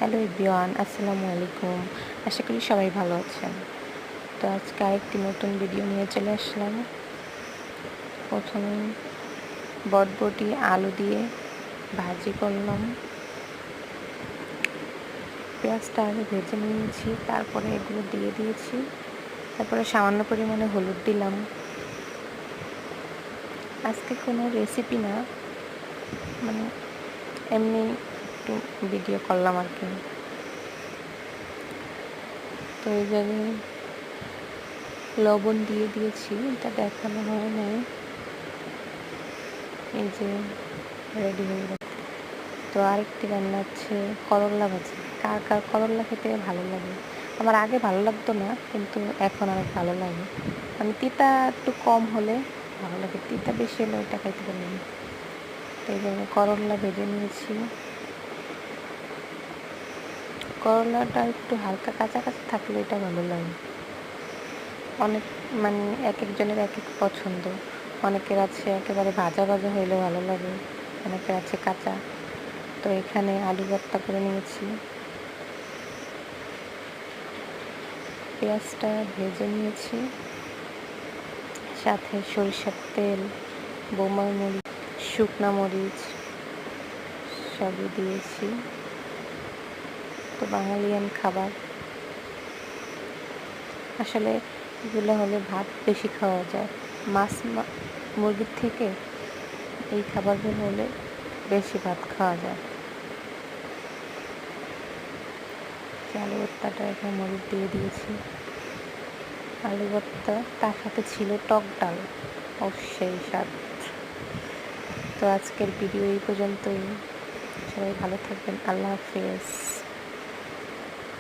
Hello everyone, আসসালামু আলাইকুম। আশা করি সবাই ভালো আছেন। তো আজকে আরেকটি নতুন ভিডিও নিয়ে চলে আসলাম। প্রথমে বটবটি আলু দিয়ে ভাজি করলাম। পেঁয়াজটা আগে ভেজে নিয়েছি, তারপরে এগুলো দিয়ে দিয়েছি। তারপরে সামান্য পরিমাণে হলুদ দিলাম। আজকে কোনো রেসিপি না, মানে এমনি একটু ভিডিও করলাম আর কি। তো এই জায়গায় লবণ দিয়ে দিয়েছি, এটা দেখানো হয় নাই। এই যে রেডি হয়ে গেছে। তো আরেকটি রান্না হচ্ছে করল্লা ভাজি। কার কার করল্লা খেতে ভালো লাগে? আমার আগে ভালো লাগতো না, কিন্তু এখন অনেক ভালো লাগে। মানে তিতা একটু কম হলে ভালো লাগে, তিতা বেশি হলে ওইটা খাইতে পারি না। তো এই জন্য করল্লা ভেজে নিয়েছি। করলাটা একটু হালকা কাঁচা কাঁচা থাকলে এটা ভালো লাগে। অনেক মানে এক একজনের এক এক পছন্দ। অনেকের আছে একেবারে ভাজা ভাজা হইলে ভালো লাগে, অনেকের আছে কাঁচা। তো এখানে আলু ভর্তা করে নিয়েছি। পেঁয়াজটা ভেজে নিয়েছি, সাথে সরিষার তেল, বোম্বাই মরিচ, শুকনা মরিচ সবই দিয়েছি। তো বাঙালিয়ান খাবার, আসলে এগুলো হলে ভাত বেশি খাওয়া যায়। মাছ মুরগির থেকে এই খাবারগুলো হলে বেশি ভাত খাওয়া যায়। আলু ভর্তাটা এখানে মরিচ দিয়ে দিয়েছি। আলু ভর্তা, তার সাথে ছিল টক ডাল, অবশ্যই স্বাদ। তো আজকের ভিডিও এই পর্যন্তই। সবাই ভালো থাকবেন। আল্লাহ হাফেজ।